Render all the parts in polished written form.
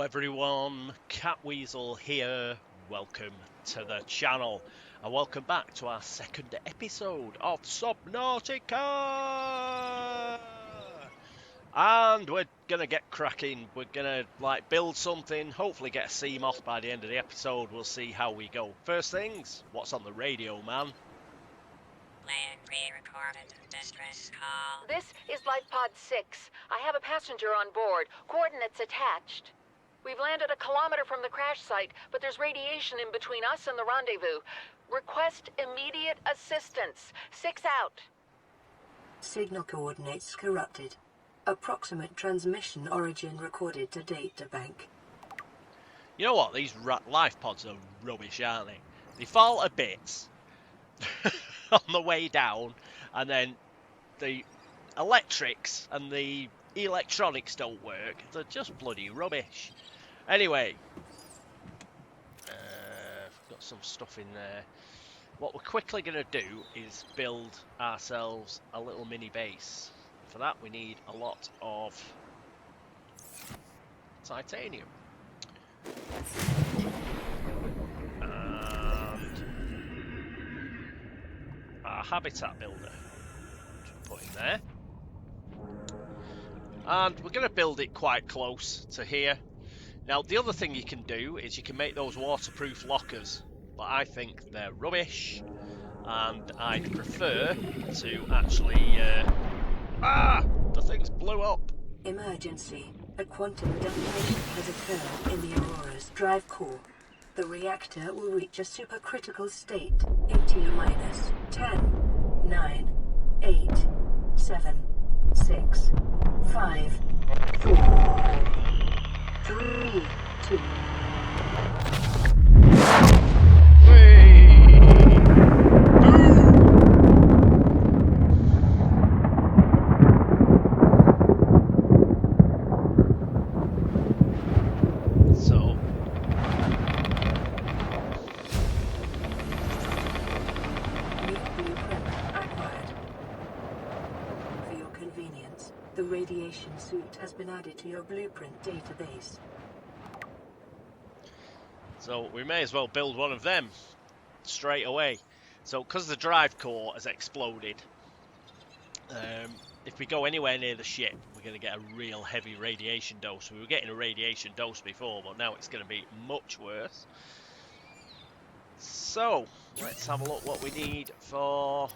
everyone, Catweasel here, welcome to the channel and welcome back to our second episode of Subnautica! And we're gonna get cracking, we're gonna build something, hopefully get a sea moth by the end of the episode, we'll see how we go. First things, what's on the radio, man? Land pre-recorded distress call. This is Life Pod 6. I have a passenger on board. Coordinates attached. We've landed a kilometer from the crash site, but there's radiation in between us and the rendezvous. Request immediate assistance. 6 out. Signal coordinates corrupted. Approximate transmission origin recorded to data bank. You know what? These life pods are rubbish, aren't they? They fall to bits on the way down, and then the electrics and the electronics don't work. They're just bloody rubbish. Anyway, got some stuff in there. What we're quickly going to do is build ourselves a little mini base. For that we need a lot of titanium. And our habitat builder, which we'll put in there. And we're going to build it quite close to here. Now, the other thing you can do is you can make those waterproof lockers, but I think they're rubbish, and I'd prefer to actually... the thing's blew up! Emergency. A quantum detonation has occurred in the Aurora's drive core. The reactor will reach a supercritical state in T-minus 10, 9, 8, 7, 6, 5, 4, 3, 2. The radiation suit has been added to your blueprint database. So we may as well build one of them straight away. So because the drive core has exploded, if we go anywhere near the ship, we're going to get a real heavy radiation dose. We were getting a radiation dose before, but now it's going to be much worse. So let's have a look what we need for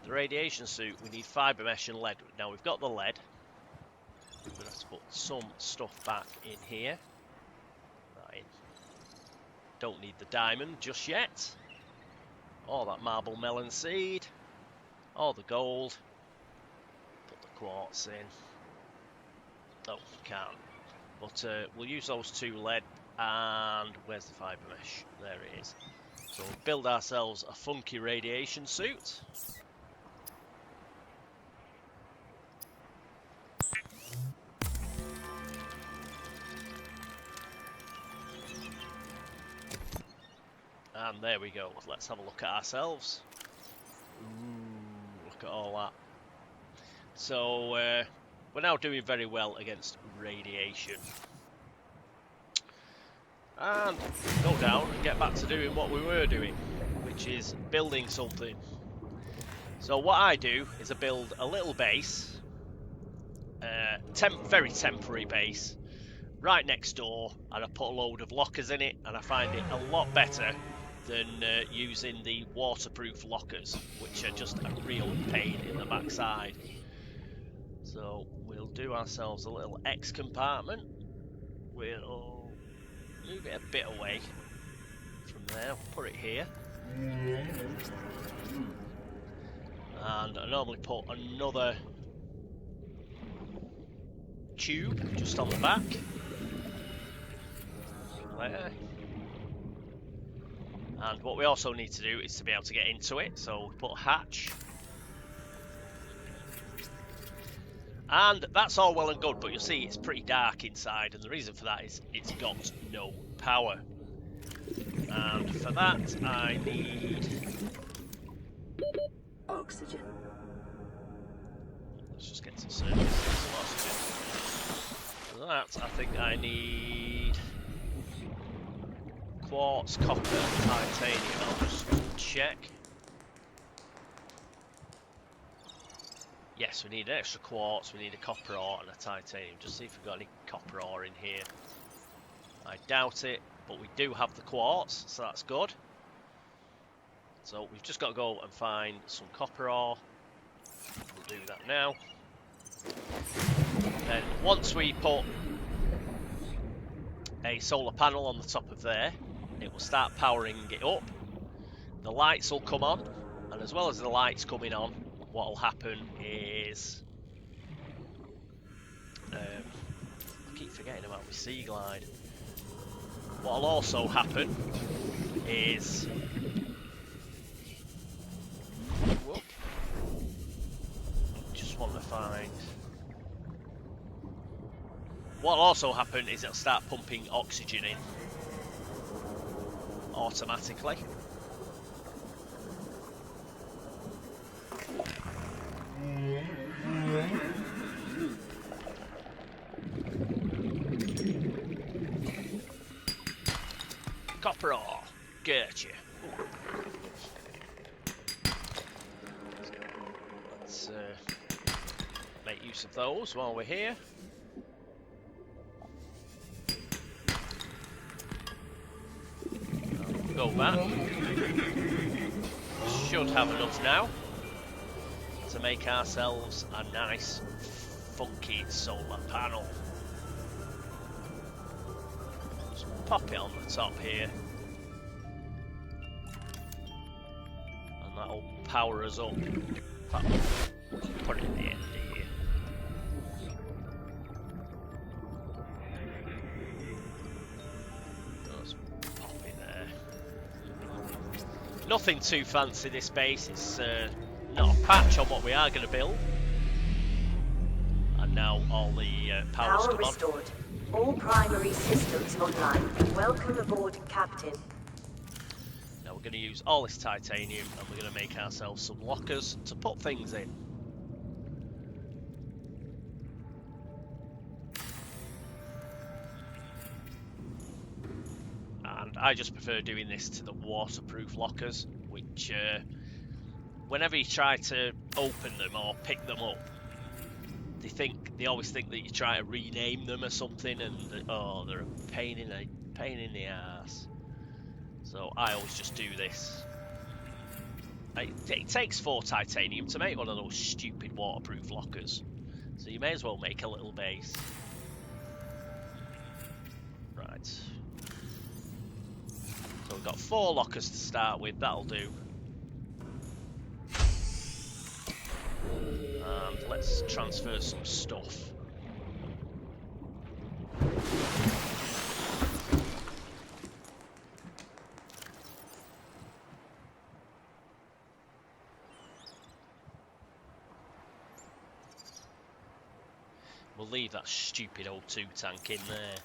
the radiation suit. We need fibre mesh and lead. Now we've got the lead. We're going to have to put some stuff back in here. Right. Don't need the diamond just yet. Or that marble melon seed. Or the gold. Put the quartz in. Oh, can't. But we'll use those 2 lead. And where's the fibre mesh? There it is. So we'll build ourselves a funky radiation suit. And there we go. Let's have a look at ourselves. Ooh, look at all that. So we're now doing very well against radiation. And go down and get back to doing what we were doing, which is building something. So what I do is I build a little base, very temporary base, right next door, and I put a load of lockers in it, and I find it a lot better than using the waterproof lockers, which are just a real pain in the backside. So we'll do ourselves a little X compartment. We'll move it a bit away from there, put it here. And I normally put another tube just on the back. There. And what we also need to do is to be able to get into it, so we put a hatch. And that's all well and good, but you'll see it's pretty dark inside, and the reason for that is it's got no power. And for that I need... oxygen. Let's just get to the surface. For that I think I need quartz, copper, and titanium. I'll just check. Yes, we need an extra quartz, we need a copper ore and a titanium. Just see if we've got any copper ore in here. I doubt it, but we do have the quartz, so that's good. So we've just got to go and find some copper ore. We'll do that now. Then once we put a solar panel on the top of there, it will start powering it up. The lights will come on, and as well as the lights coming on, what will happen is I keep forgetting about my sea glide. What will also happen is whoop, just want to find. What will also happen is it'll start pumping oxygen in automatically. Copper ore, getcha. Let's make use of those while we're here. Go back. Should have enough now to make ourselves a nice funky solar panel. Just pop it on the top here, and that'll power us up. Put it in the end here. Just pop it there. Nothing too fancy this base, it's not a patch on what we are going to build. And now all the power's come restored. All primary systems online. Welcome aboard, Captain. Now we're going to use all this titanium and we're going to make ourselves some lockers to put things in. And I just prefer doing this to the waterproof lockers, which whenever you try to open them or pick them up, they always think that you try to rename them or something, and oh, they're a pain in the ass. So I always just do this. It takes 4 titanium to make one of those stupid waterproof lockers, so you may as well make a little base. Right. So we've got 4 lockers to start with. That'll do. And let's transfer some stuff. We'll leave that stupid O2 tank in there.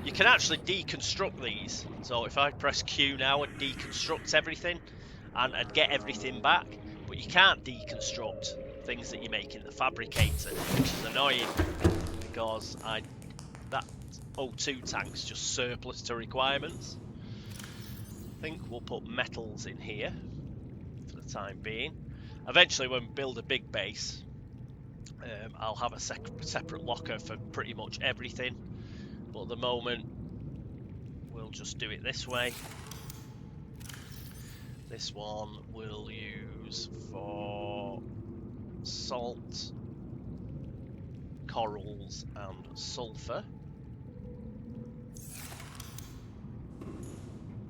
You can actually deconstruct these. So if I press Q now, it deconstructs everything. And I'd get everything back, but you can't deconstruct things that you make in the fabricator, which is annoying because that O2 tank's just surplus to requirements. I think we'll put metals in here for the time being. Eventually, when we build a big base, I'll have a separate locker for pretty much everything, but at the moment we'll just do it this way. This one we'll use for salt, corals and sulfur.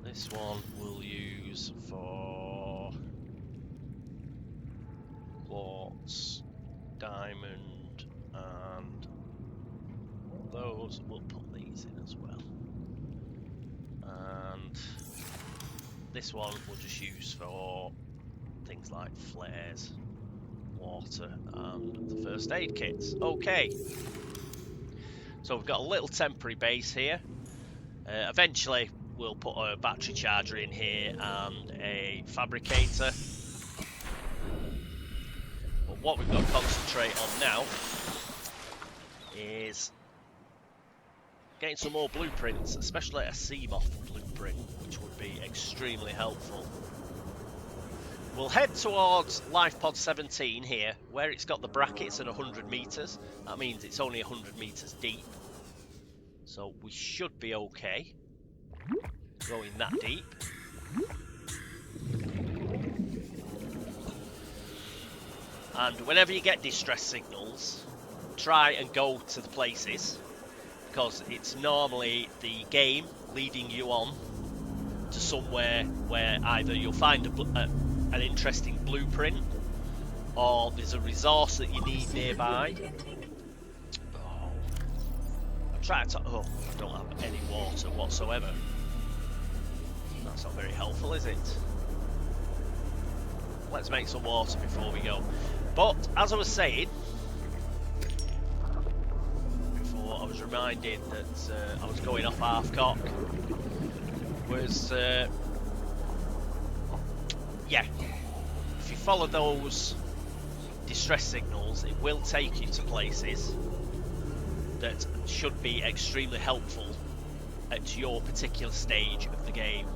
This one we'll use for quartz, diamond, and those, we'll put these in as well. And this one we'll just use for things like flares, water, and the first aid kits. Okay, so we've got a little temporary base here. Eventually we'll put a battery charger in here and a fabricator. But what we've got to concentrate on now is getting some more blueprints, especially a sea moth blueprint, which would be extremely helpful. We'll head towards life pod 17 here, where it's got the brackets at 100 meters. That means it's only 100 meters deep, so we should be okay going that deep. And whenever you get distress signals, try and go to the places, because it's normally the game leading you on to somewhere where either you'll find an interesting blueprint, or there's a resource that you need nearby. Oh, I'm trying to. Oh, I don't have any water whatsoever. That's not very helpful, is it? Let's make some water before we go. But as I was saying before, I was reminded that I was going off half cock. Was yeah, if you follow those distress signals, it will take you to places that should be extremely helpful at your particular stage of the game.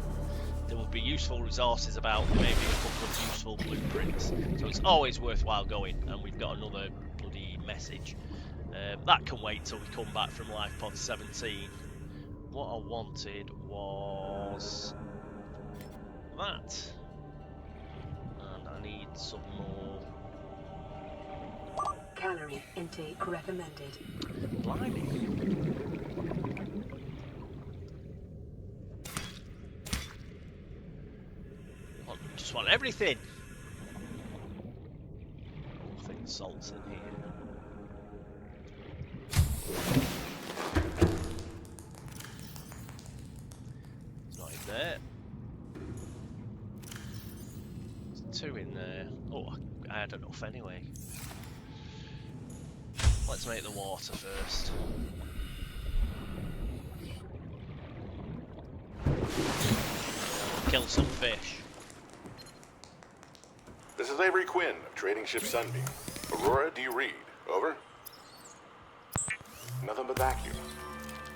There will be useful resources about, maybe a couple of useful blueprints, so it's always worthwhile going. And we've got another bloody message. That can wait till we come back from life pod 17. What I wanted was that. And I need some more. Calorie intake recommended. Blimey. I just want everything. I think salt's in here. It's not in there. There's 2 in there. Oh, I had enough anyway. Let's make the water first. Kill some fish. This is Avery Quinn of Trading Ship Sunbeam. Aurora, do you read? Over? Nothing but vacuum.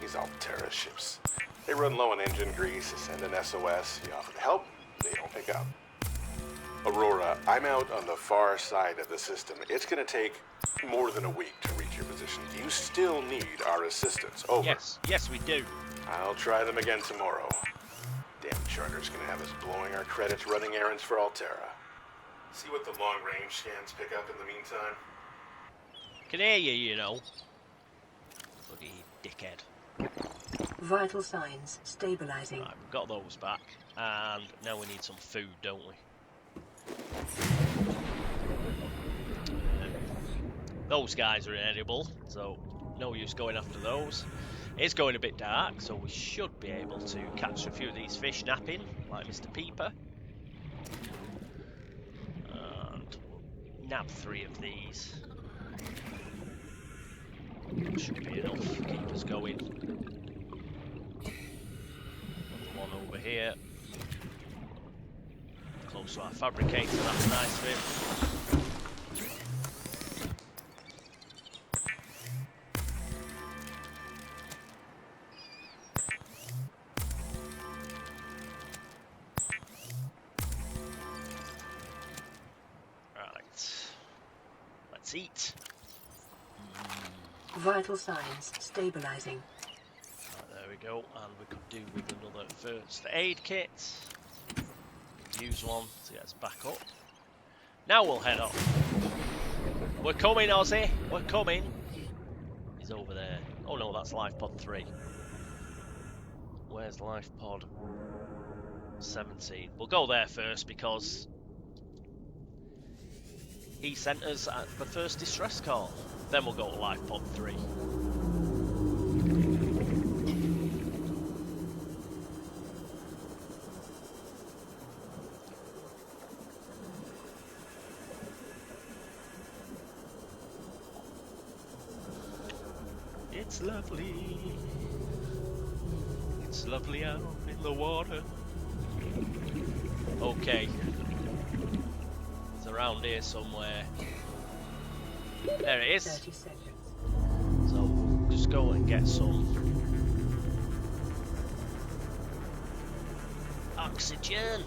These Altera ships. They run low on engine grease, send an SOS, you offer to help, they don't pick up. Aurora, I'm out on the far side of the system. It's gonna take more than a week to reach your position. Do you still need our assistance? Over. Yes, we do. I'll try them again tomorrow. Damn charter's gonna have us blowing our credits running errands for Altera. See what the long-range scans pick up in the meantime. Can hear you, you know. Bloody dickhead. Vital signs stabilizing. Right, we've got those back, and now we need some food, don't we? Those guys are inedible, so no use going after those. It's going a bit dark, so we should be able to catch a few of these fish napping, like Mr. Peeper. And we'll nab 3 of these. Should be enough to keep us going. Another one over here. Close to our fabricator, that's nice of him. Let's eat. Vital signs stabilizing. Right, there we go, and we could do with another first aid kit. Use one to get us back up. Now we'll head off. We're coming, Ozzy. We're coming. He's over there. Oh no, that's life pod 3. Where's life pod 17? We'll go there first because he sent us the first distress call. Then we'll go to life pod 3. It's lovely. It's lovely out in the water. Okay. It's around here somewhere. There it is. 30 seconds. So we'll just go and get some oxygen.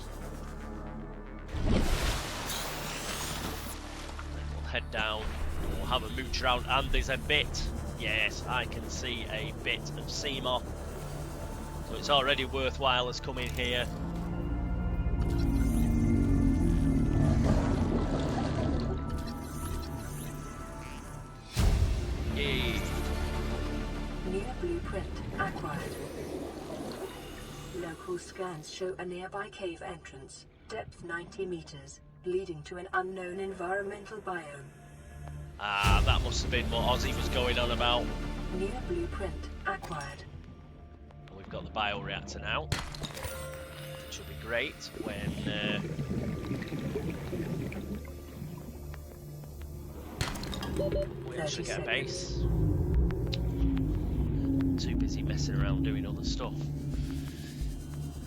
Then we'll head down. We'll have a mooch around, and there's a bit. Yes, I can see a bit of Seymour. So it's already worthwhile us coming here. Yay. New blueprint acquired. Local scans show a nearby cave entrance, depth 90 meters, leading to an unknown environmental biome. Ah, that must have been what Ozzy was going on about. New blueprint acquired. And we've got the bioreactor now, which will be great when we actually get a base. Too busy messing around doing other stuff.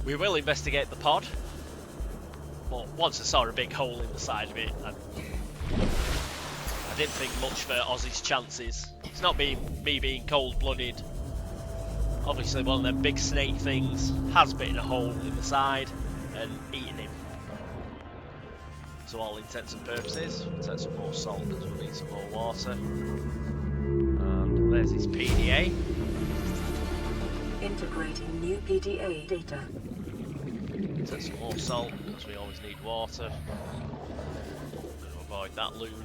We will investigate the pod, but once I saw a big hole in the side of it, I didn't think much for Ozzy's chances. It's not me being cold-blooded. Obviously one of them big snake things has bitten a hole in the side and eaten him. To all intents and purposes, we'll take some more salt because we'll need some more water. And there's his PDA. Integrating new PDA data. Take some more salt because we always need water. To avoid that loon.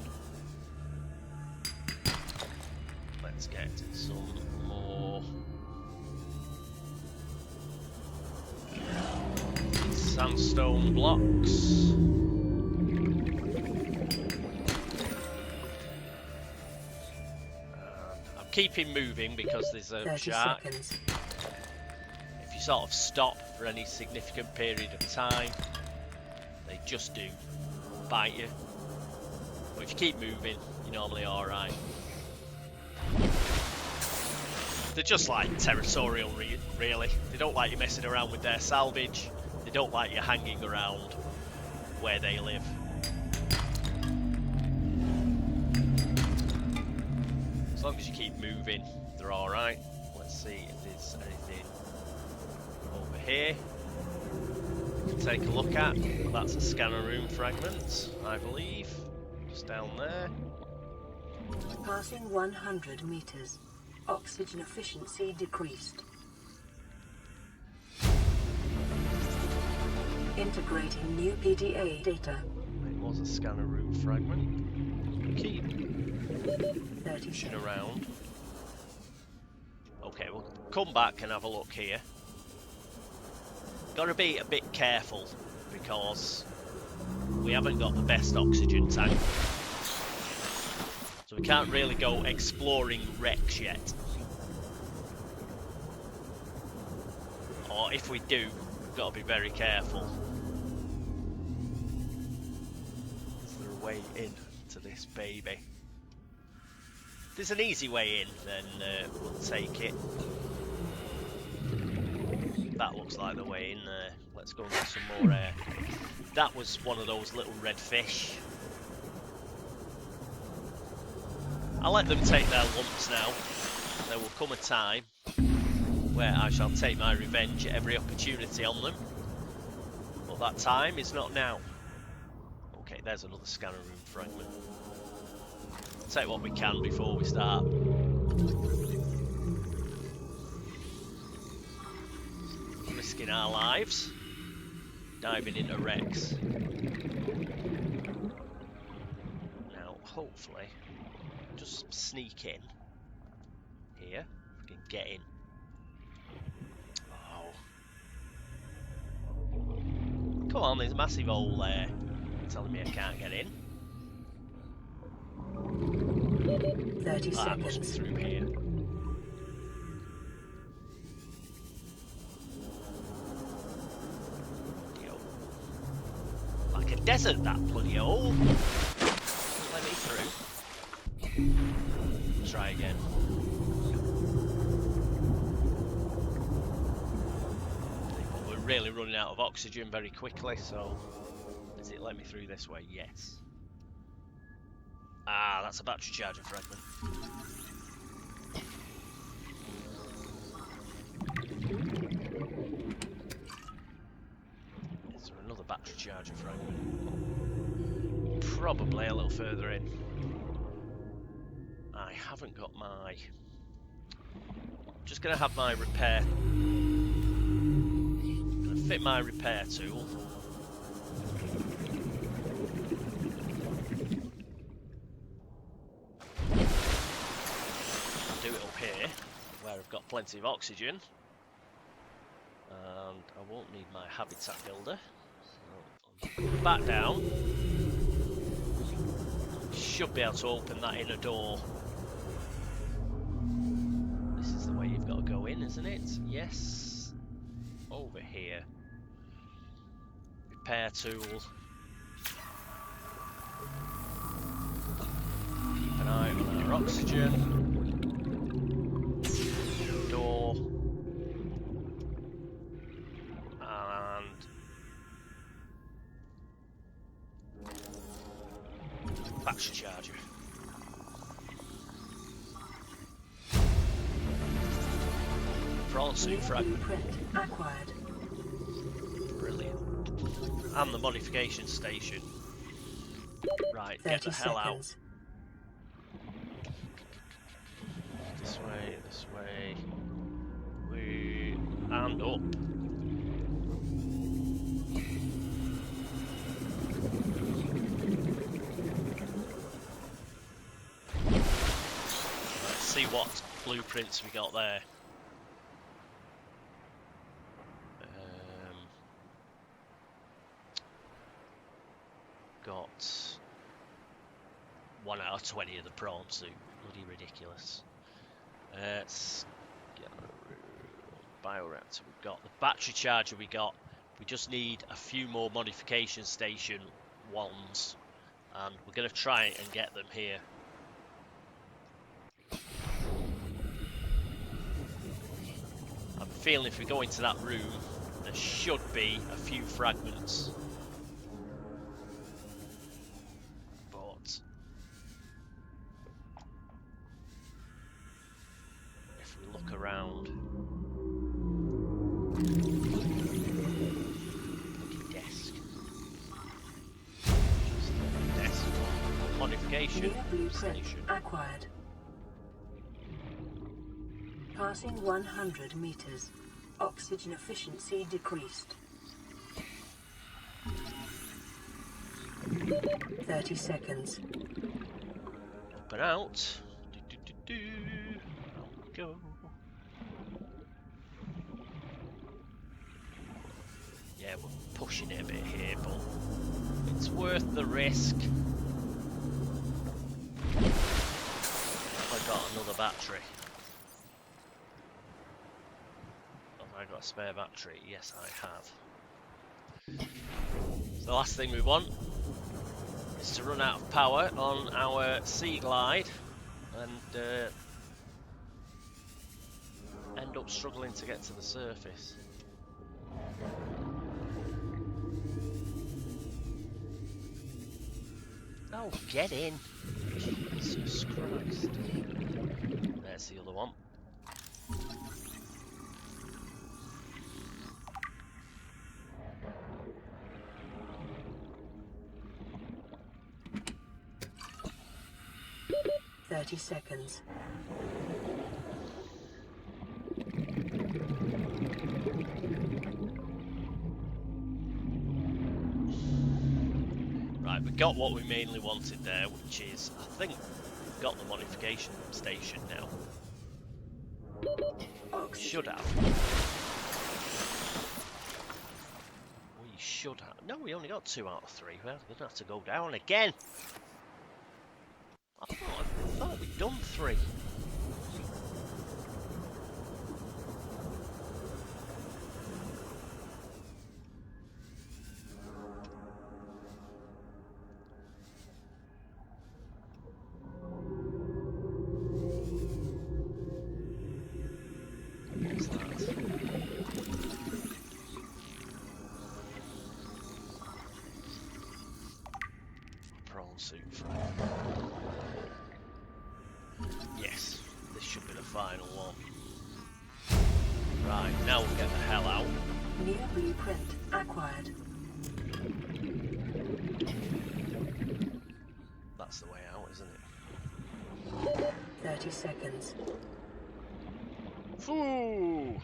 Let's get some more sandstone blocks. I'm keeping moving because there's a shark. Seconds. If you sort of stop for any significant period of time, they just do bite you. But if you keep moving, you're normally alright. They're just like territorial, really. They don't like you messing around with their salvage. They don't like you hanging around where they live. As long as you keep moving, they're alright. Let's see if there's anything over here we can take a look at. That's a scanner room fragment, I believe. Just down there. Passing 100 meters. Oxygen efficiency decreased. Integrating new PDA data. It was a scanner room fragment. Keep 30 pushing around. Okay, we'll come back and have a look here. Gotta be a bit careful because we haven't got the best oxygen tank. So we can't really go exploring wrecks yet. Or if we do, we've got to be very careful. Is there a way in to this baby? If there's an easy way in, then we'll take it. That looks like the way in there. Let's go and get some more air. That was one of those little red fish. I'll let them take their lumps now. There will come a time where I shall take my revenge at every opportunity on them. But that time is not now. Okay, there's another scanner room fragment. We'll take what we can before we start. Risking our lives. Diving into wrecks. Now, hopefully, just sneak in here. If we can get in. Oh. Come on, there's a massive hole there. You're telling me I can't get in. 30 Ah, it must be seconds. through here. Yo. Like a desert, that bloody hole. Let me through. Try again. But we're really running out of oxygen very quickly, so does it let me through this way? Yes. Ah, that's a battery charger fragment. charger fragment. Probably a little further in. I haven't got my... Just gonna have my repair. Gonna fit my repair tool. Do it up here, where I've got plenty of oxygen. And I won't need my habitat builder. So I'll back down. Should be able to open that inner door. This is the way you've got to go in, isn't it? Yes. Over here. Repair tool. Keep an eye on our oxygen. Door. And battery charger. Prawn suit fragment. Acquired. Brilliant. And the modification station. Right, get the hell out. This way. And up. Let's see what blueprints we got there. Got 1 out of 20 of the prawn suit. Bloody ridiculous. Bioreactor we've got. The battery charger we got. We just need a few more modification station ones. And we're going to try and get them here. I'm feeling if we go into that room, there should be a few fragments. But if we look around, bloody desk. Just a desk modification station. Acquired. Passing 100 meters. Oxygen efficiency decreased. 30 seconds. Up and out. Out we go. Yeah, we're pushing it a bit here, but it's worth the risk. Have I got another battery? Have I got a spare battery? Yes, I have. So the last thing we want is to run out of power on our sea glide and end up struggling to get to the surface. Oh, get in! Jesus Christ. There's the other one. Thirty seconds. Right, we got what we mainly wanted there, which is, I think, we've got the modification station now. We should have. We should have. No, we only got 2 out of 3. Well, we're going to have to go down again. I thought we'd done 3. What's that? Prawn suit fragment. Yes, this should be the final one. Right, now we'll get the hell out. New blueprint acquired. That's the way out, isn't it? 30 seconds. Phew.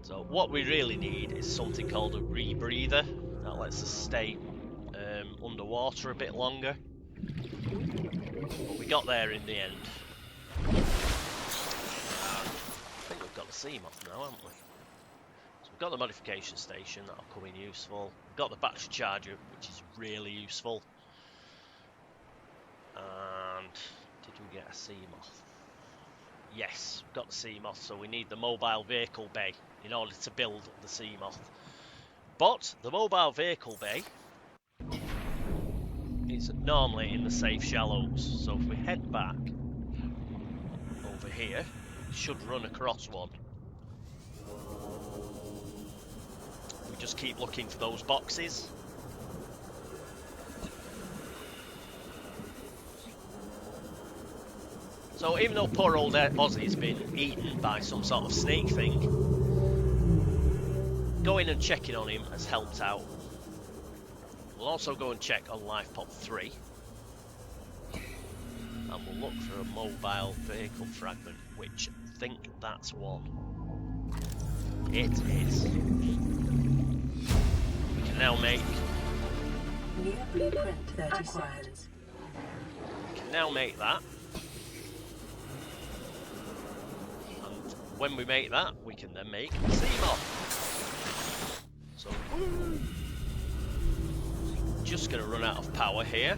So what we really need is something called a rebreather. That lets us stay underwater a bit longer. But we got there in the end. I think we've got the sea moth now, haven't we? So we've got the modification station, that'll come in useful. We've got the battery charger, which is really useful. And did we get a sea moth? Yes, we've got the sea moth, so we need the mobile vehicle bay in order to build the sea moth. But the mobile vehicle bay is normally in the safe shallows, so if we head back over here, we should run across one. We just keep looking for those boxes. So even though poor old Ozzy's been eaten by some sort of snake thing, going and checking on him has helped out. We'll also go and check on Life Pod 3. And we'll look for a mobile vehicle fragment, which I think that's one. It is. We can now make... New blueprint 30 seconds. We can now make that. When we make that, we can then make a sea moth. So, just going to run out of power here.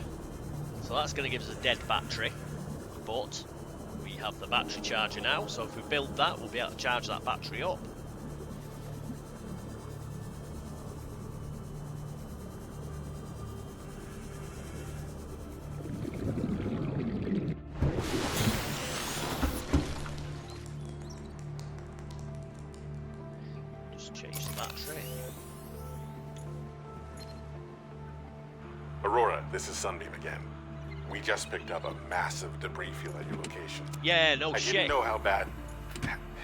So that's going to give us a dead battery. But we have the battery charger now, so if we build that, we'll be able to charge that battery up. This is Sunbeam again. We just picked up a massive debris field at your location. Yeah, no shit. I didn't know how bad,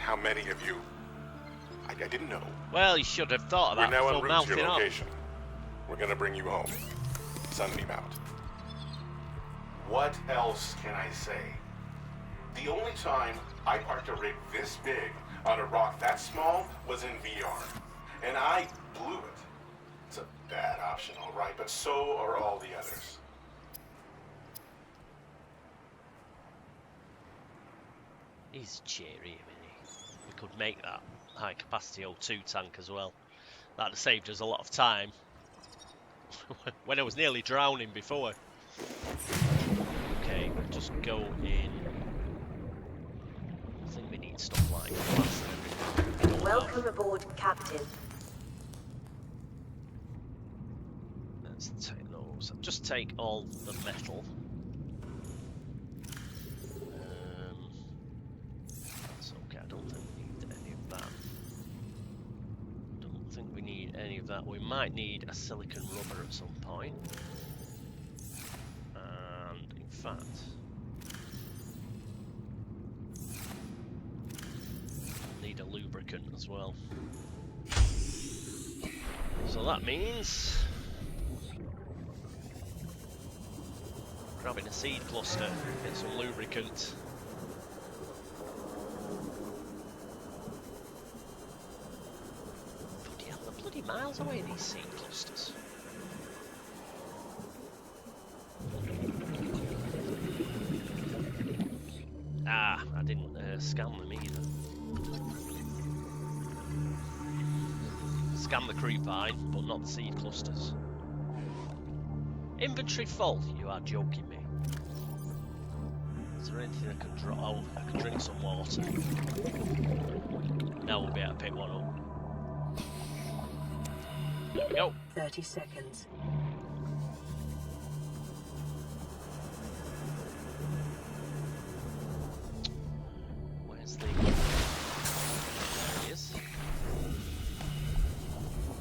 how many of you. I didn't know. Well, you should have thought of that before before mouthing up. We're now en route to your up. location. We're gonna bring you home. Sunbeam out. What else can I say? The only time I parked a rig this big on a rock that small was in VR, and I blew it. It's a bad option, all right, but so are all the others. He's cheery, isn't he? We could make that high-capacity O2 tank as well. That'd have saved us a lot of time. When I was nearly drowning before. Okay, we'll just go in. I think we need stuff like glass and everything. Welcome aboard, Captain. Let's take those. Just take all the metal. That's okay, I don't think we need any of that. Don't think we need any of that. We might need a silicon rubber at some point. And in fact, need a lubricant as well. So that means grabbing a seed cluster, get some lubricant. Bloody hell, they're bloody miles away, these seed clusters. Ah, I didn't scan them either. Scan the creep vine, but not the seed clusters. Inventory full? You are joking me. Is there anything I can drop? Oh, I can drink some water. Now we'll be able to pick one up. There we go. 30 seconds. Where's the... There he is.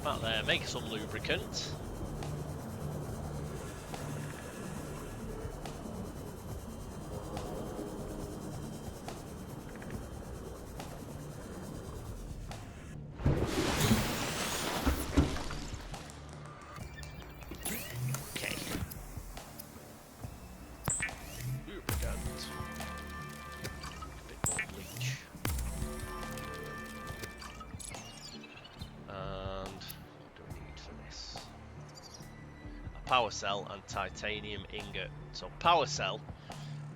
Back there, make some lubricant. power cell and titanium ingot. So power cell,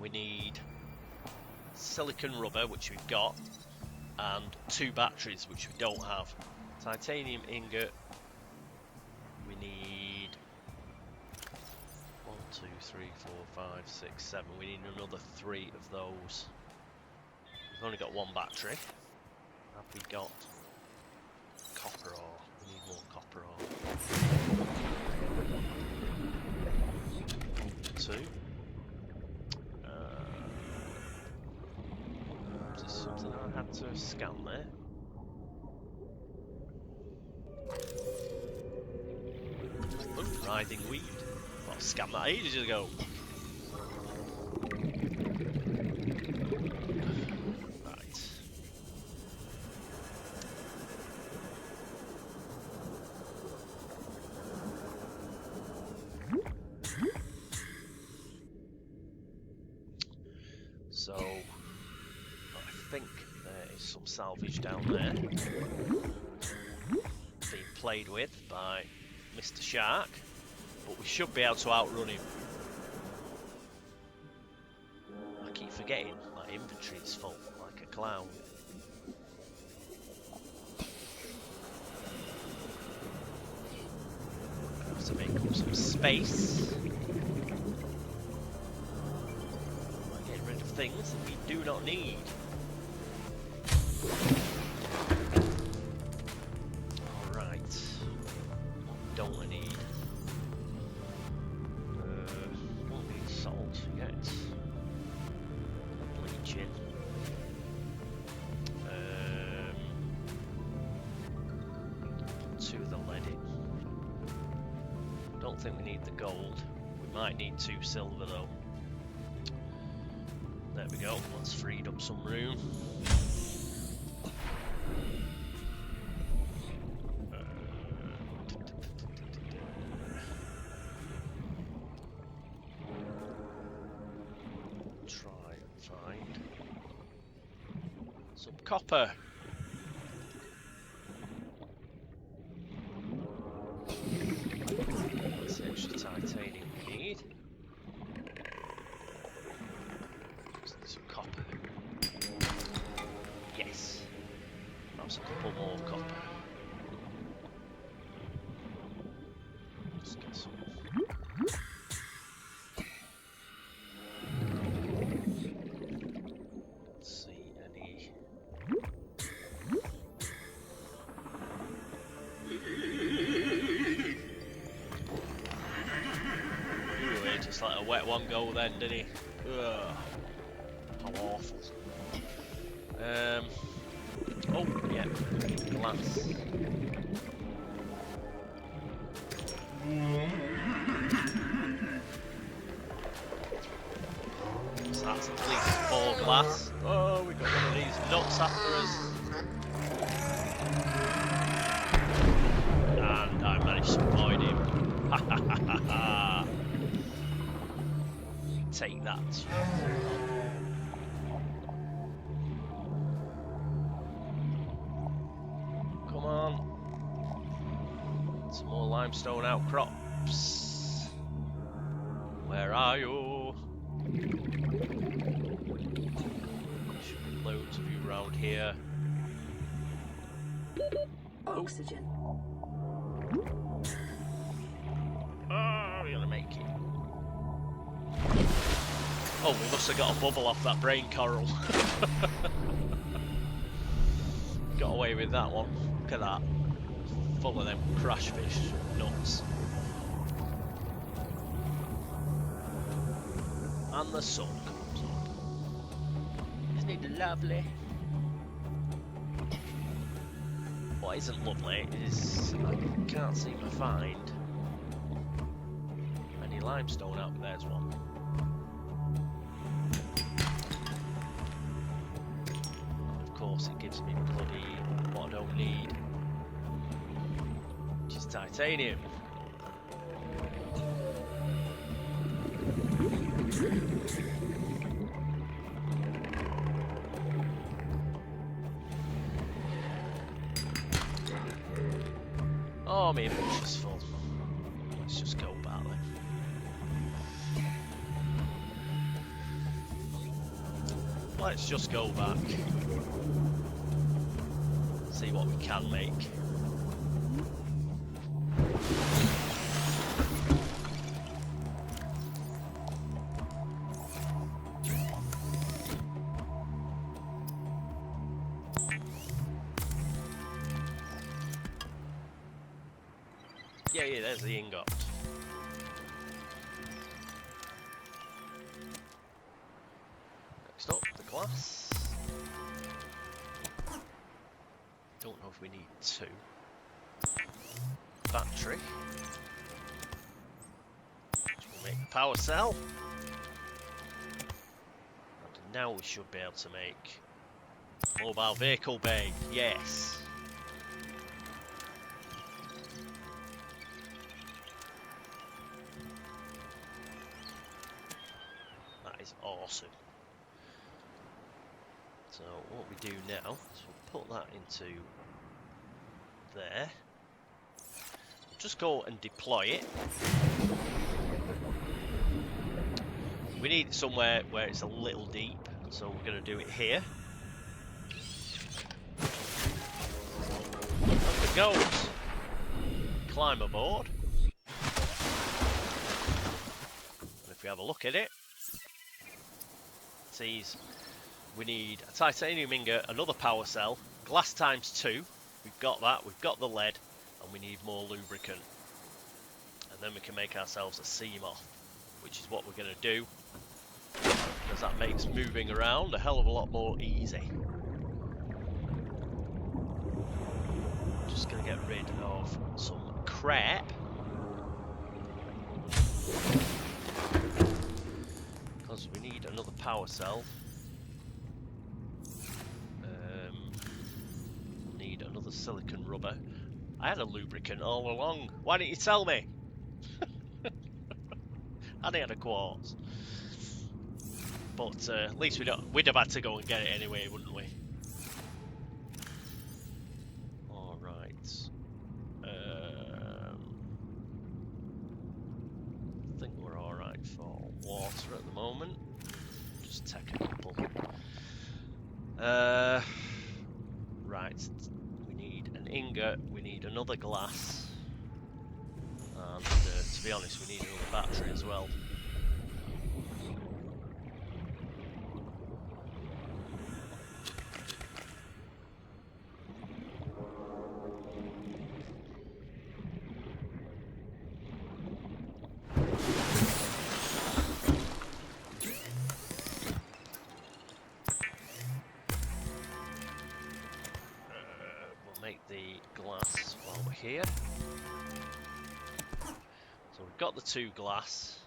we need silicon rubber, which we've got, and 2 batteries, which we don't have. Titanium ingot, we need 1, 2, 3, 4, 5, 6, 7. We need another 3 of those. We've only got 1 battery. Have we got copper ore? We need more copper ore. 2. Is there something I had to scan there? Oh, writhing weed. Well, I scanned that ages ago. Right. So, I think there is some salvage down there being played with by Mr. Shark, but we should be able to outrun him. I keep forgetting my inventory is full, like a clown. I have to make up some space. Get rid of things that we do not need. Alright. What don't I need? Won't need salt yet. Bleaching. Put 2 of the lead in. Don't think we need the gold. We might need 2 silver though. There we go, that's freed up some room. Try and find some copper. That's the extra titanium we need. Some copper. Yes. Perhaps a couple more copper. Let's get some. Let's see any. Ooh, he just let a wet one go then, did he? Ugh. How awful. Oh, yeah, glass. So that's at least 4 glass. Oh, we got one of these nuts after us. And I managed to avoid him. Ha ha ha ha ha. Take that. Come on. Some more limestone outcrops. Where are you? Should be loads of you around here. Oxygen. Oh, we're gonna make it. Oh, we must have got a bubble off that brain coral. Got away with that one. Look at that. Full of them crash fish nuts. And the sun comes up. Isn't it lovely? What isn't lovely is I can't seem to find any limestone out there. There's one. Of course it gives me bloody what I don't need, which is titanium. Oh, my inventory's full. Let's just go back then. let's just go back. See what we can make. Yeah, there's the ingot. Next up, the glass. Don't know if we need 2. Battery. Which will make the power cell. And now we should be able to make mobile vehicle bay. Yes. Awesome. So what we do now is we'll put that into there. Just go and deploy it. We need it somewhere where it's a little deep, so we're going to do it here. Up it goes. Climb aboard. And if we have a look at it, we need a titanium ingot, another power cell, glass times 2, we've got that, we've got the lead, and we need more lubricant. And then we can make ourselves a sea moth, which is what we're going to do, because that makes moving around a hell of a lot more easy. Just going to get rid of some crap. Because we need another power cell. Need another silicon rubber. I had a lubricant all along. Why didn't you tell me? And I had a quartz. But at least we'd have had to go and get it anyway, wouldn't we? Alright. I think we're alright for water at the moment. Just take a couple. Right. We need an ingot, we need another glass. And to be honest, we need another battery as well. Here. So we've got the 2 glass,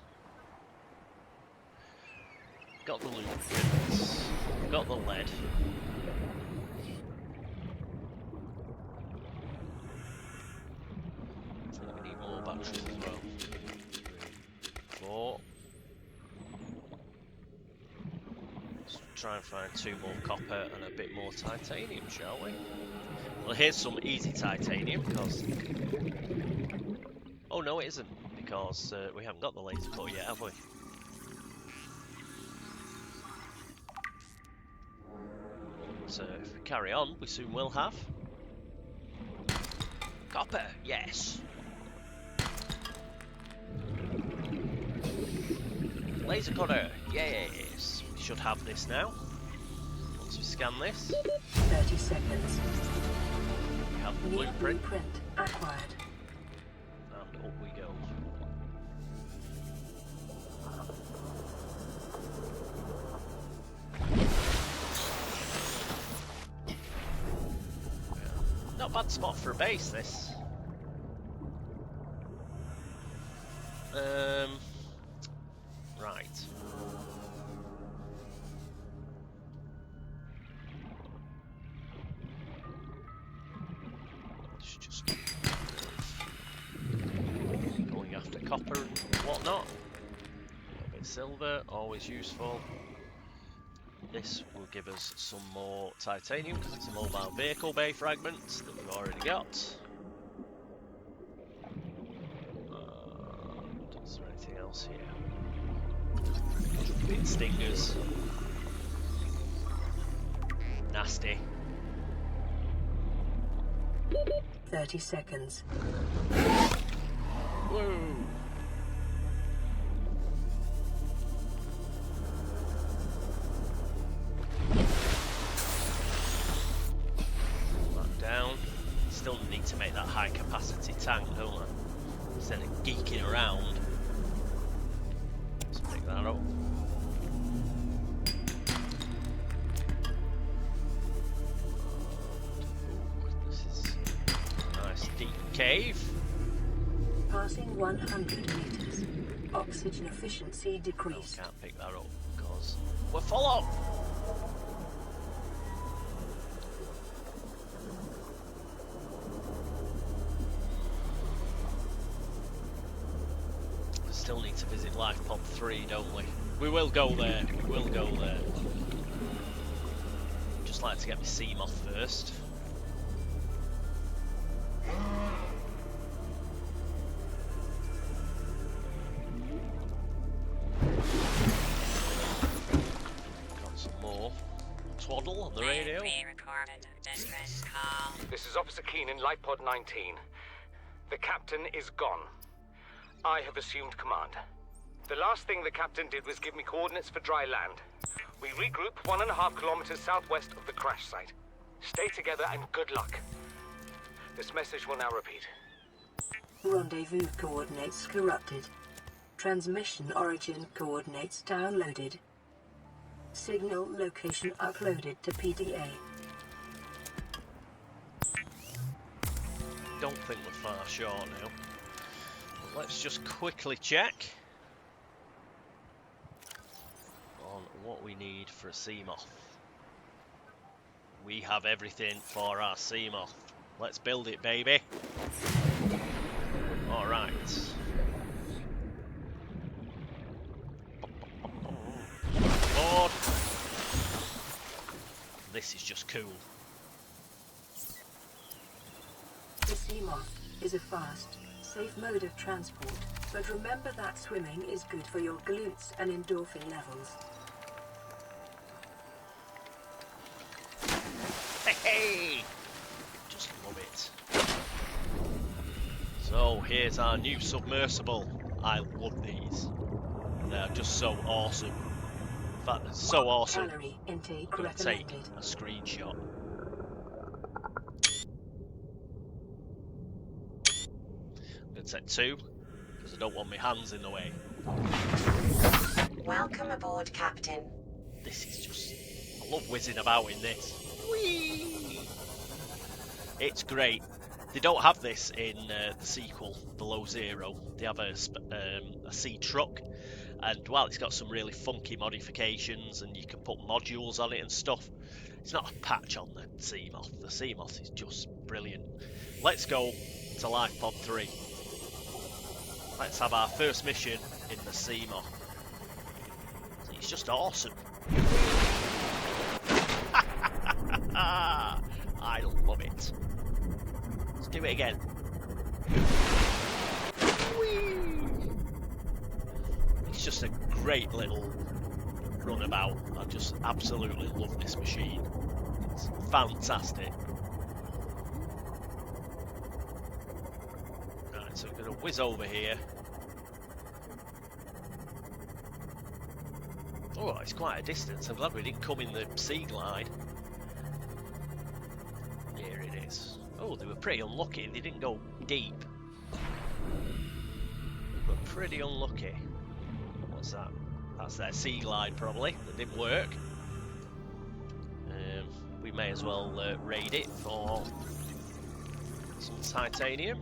got the lubricants, got the lead. I think we need more batteries as well. 3, 4. Let's try and find 2 more copper and a bit more titanium, shall we? Well, here's some easy titanium, because... Oh no, it isn't, because we haven't got the laser cut yet, have we? So if we carry on, we soon will have. Copper, yes! Laser cutter, yes! We should have this now. Once we scan this. 30 seconds. We have the blueprint. Acquired. And up we go. Not a bad spot for a base, this. Right. Let's just going after copper and whatnot. A little bit of silver, always useful. This will give us some more titanium because it's a mobile vehicle bay fragment that we've already got. Is there anything else here? Bit stingers. nasty. 30 seconds. Whoa! That down. Still need to make that high capacity tank, don't I? Instead of geeking around. Let's pick that up. Deep cave. Passing 100 meters. Oxygen efficiency decreased. Can't pick that up because we're full up. Still need to visit Life Pod 3, don't we? We will go there. We will go there. Just like to get my Seamoth first. Twaddle on the radio. This is Officer Keenan, Life Pod 19. The captain is gone. I have assumed command. The last thing the captain did was give me coordinates for dry land. We regroup 1.5 kilometers southwest of the crash site. Stay together and good luck. This message will now repeat. Rendezvous coordinates corrupted. Transmission origin coordinates downloaded. Signal location uploaded to PDA. Don't think we're far short now. But let's just quickly check on what we need for a Seamoth. We have everything for our Seamoth. Let's build it, baby. Alright. Board. This is just cool. The Seamoth is a fast, safe mode of transport, but remember that swimming is good for your glutes and endorphin levels. Hey! Just love it. So here's our new submersible. I love these. They're just so awesome. In fact, they're so awesome. Calorie intake I'm going to take recommended. a screenshot. I'm going to take 2 because I don't want my hands in the way. Welcome aboard, Captain. This is just... I love whizzing about in this. Whee! It's great. They don't have this in the sequel, Below Zero. They have a sea truck, and while it's got some really funky modifications and you can put modules on it and stuff, it's not a patch on the Seamoth. The Seamoth is just brilliant. Let's go to Life Pod 3. Let's have our first mission in the Seamoth. It's just awesome. I love it. Let's do it again. Whee! It's just a great little runabout. I just absolutely love this machine. It's fantastic. Right, so we're going to whiz over here. Oh, it's quite a distance. I'm glad we didn't come in the sea glide. Here it is. Oh, they were pretty unlucky. They didn't go deep. But pretty unlucky. What's that? That's their sea glide, probably. That didn't work. We may as well raid it for some titanium.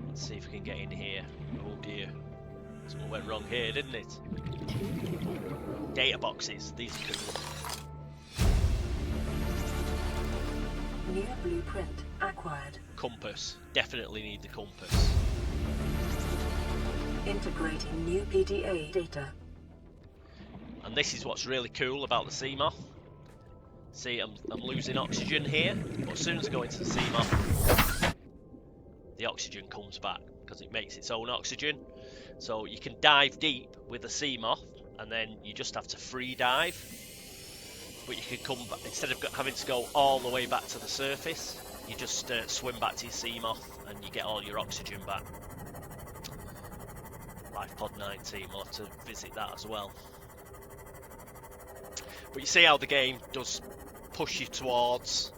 Let's see if we can get in here. Oh dear. Something went wrong here, didn't it? Data boxes. These are cool. New blueprint acquired. Compass. Definitely need the compass. Integrating new PDA data. And this is what's really cool about the Seamoth. See, I'm losing oxygen here, but as soon as I go into the Seamoth, the oxygen comes back because it makes its own oxygen. So you can dive deep with the Seamoth, and then you just have to free dive but you can come back, instead of having to go all the way back to the surface, you just swim back to your sea moth and you get all your oxygen back. Life Pod 19, we'll have to visit that as well. But you see how the game does push you towards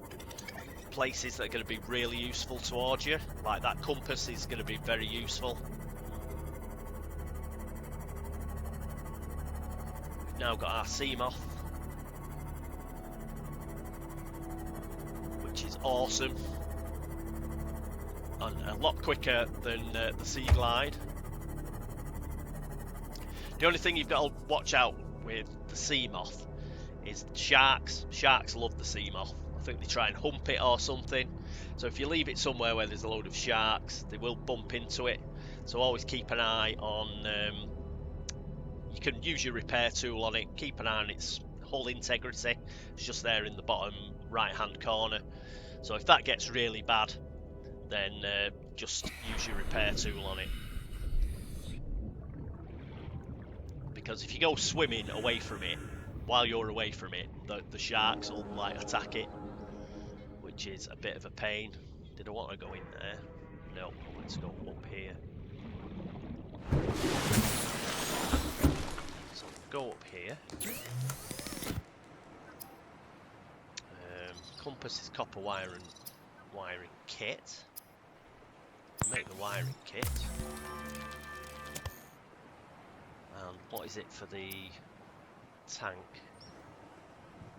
places that are going to be really useful towards you. Like that compass is going to be very useful. We've now got our sea moth, which is awesome. And a lot quicker than the sea glide. The only thing you've got to watch out with the sea moth is sharks. Sharks love the sea moth. I think they try and hump it or something. So if you leave it somewhere where there's a load of sharks, they will bump into it. So always keep an eye on... you can use your repair tool on it. Keep an eye on its hull integrity. It's just there in the bottom right hand corner. So if that gets really bad, then just use your repair tool on it. Because if you go swimming away from it, while you're away from it, the sharks will like attack it, which is a bit of a pain. Did I want to go in there? No, let's go up here. So go up here. Compass is copper wire and wiring kit. Make the wiring kit. And what is it for the tank?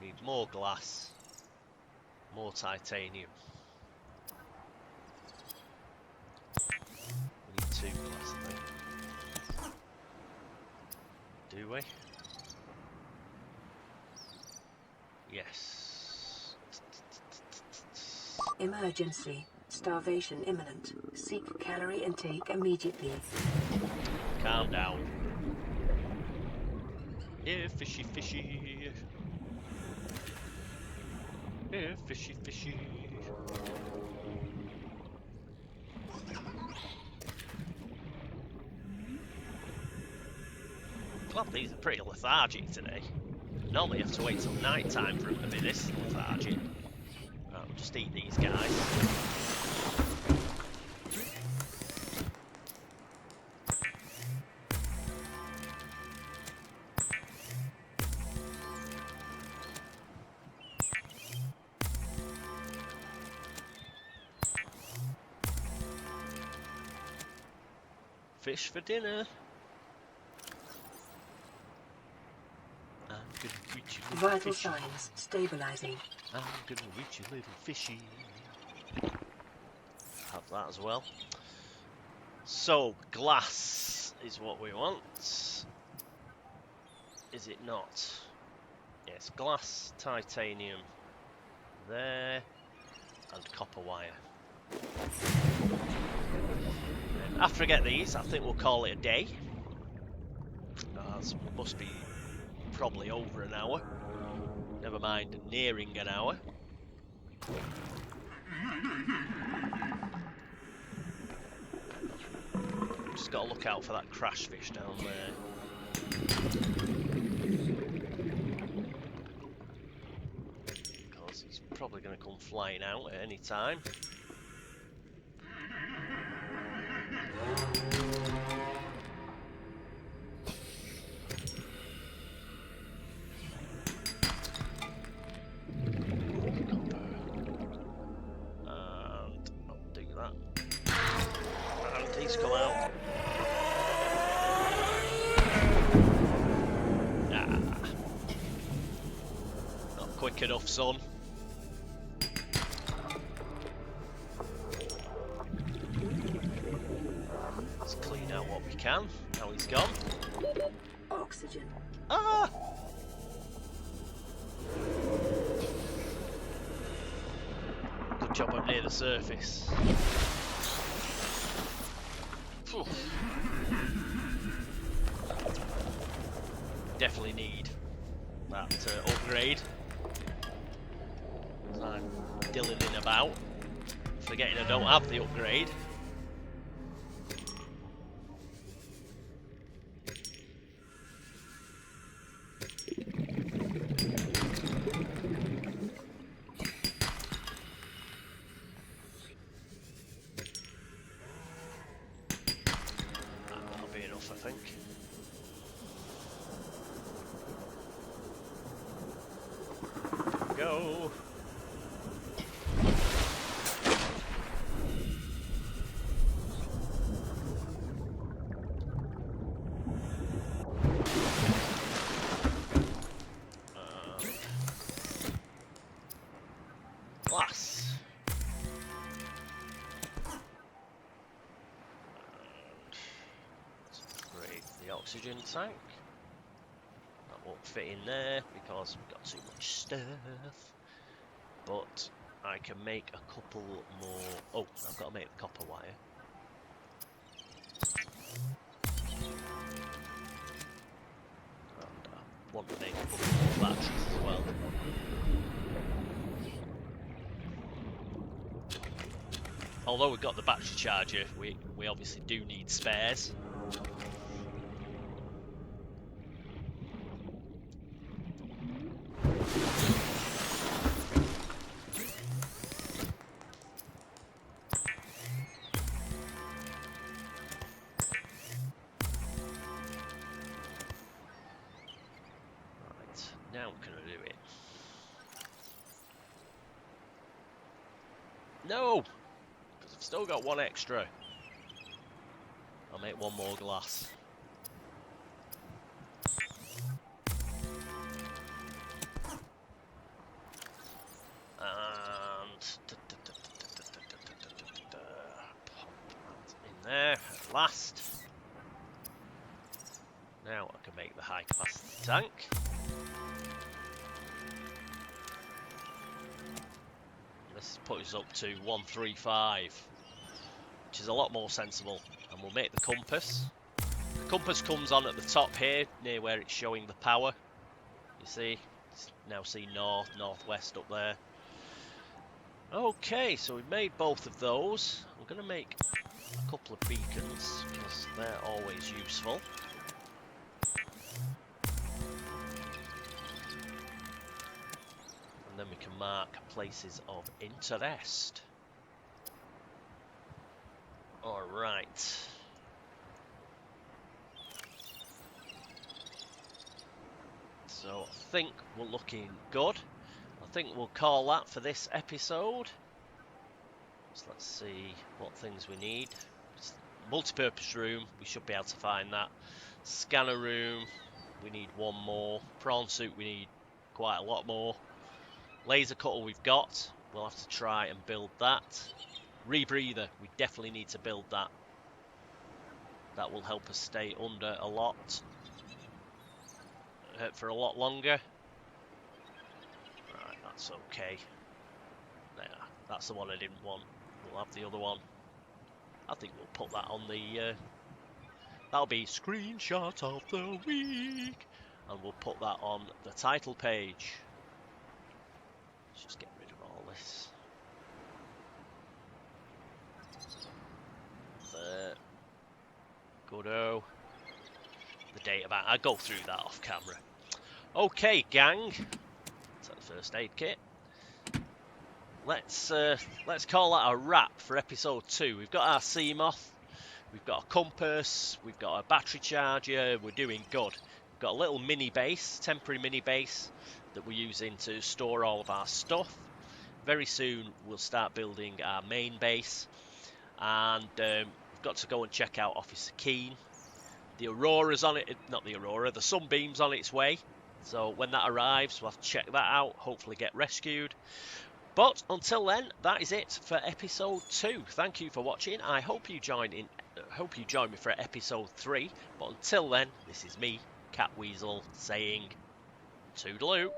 We need more glass, more titanium. We need 2 glass, I think. Do we? Yes. Emergency. Starvation imminent. Seek calorie intake immediately. Calm down. Yeah, fishy, fishy. Yeah, fishy, fishy. Well, these are pretty lethargic today. Normally you have to wait till night time for them to be this lethargic. Right, we'll just eat these guys. Fish for dinner. I'm gonna reach you, little Vital fishy. signs stabilizing. I'm gonna reach you, little fishy. Have that as well. So, glass is what we want. Is it not? Yes, glass, titanium there, and copper wire. After I get these, I think we'll call it a day. That must be probably over an hour. Never mind, nearing an hour. Just got to look out for that crash fish down there. Because he's probably going to come flying out at any time. Enough, son. Let's clean out what we can. Now he's gone. Oxygen. Ah! Good job I'm near the surface. Phew. Definitely need that upgrade. I'm dilling about, forgetting I don't have the upgrade. go. Glass. Let's upgrade the oxygen tank. That won't fit in there because we've got too much stuff. But I can make a couple more. Oh, I've got to make the copper wire. And I want to make a couple more batteries as well. Although we've got the battery charger, we obviously do need spares. Now can I do it? No! Because I've still got one extra. I'll make one more glass. And pop that in there at last. Now I can make the high capacity tank. This puts us up to 135, which is a lot more sensible. And we'll make the compass. The compass comes on at the top here, near where it's showing the power. You see, now see north, northwest up there. Okay, so we've made both of those. We're going to make a couple of beacons because they're always useful. And then we can mark places of interest. Alright. So I think we're looking good. I think we'll call that for this episode. So let's see what things we need. Multi-purpose room, we should be able to find that. Scanner room, we need one more. Prawn suit, we need quite a lot more. Laser cutter we've got, we'll have to try and build that. Rebreather, we definitely need to build that. That will help us stay under a lot. For a lot longer. Right, that's okay. There, that's the one I didn't want. We'll have the other one. I think we'll put that on the... that'll be screenshot of the week. And we'll put that on the title page. Let's just get rid of all this. There. Goodo. The data bank. I'll go through that off camera. Okay, gang. That's the first aid kit. Let's call that a wrap for episode 2. We've got our sea moth. We've got a compass. We've got a battery charger. We're doing good. We've got a little mini base, temporary mini base that we're using to store all of our stuff. Very soon we'll start building our main base, and we've got to go and check out Officer Keane. The Aurora's on it, not the Aurora, the Sunbeam's on its way. So when that arrives, we'll have to check that out, hopefully get rescued. But until then, that is it for episode 2. Thank you for watching. I hope you join me for episode 3. But until then, this is me, Cat Weasel, saying toodaloo.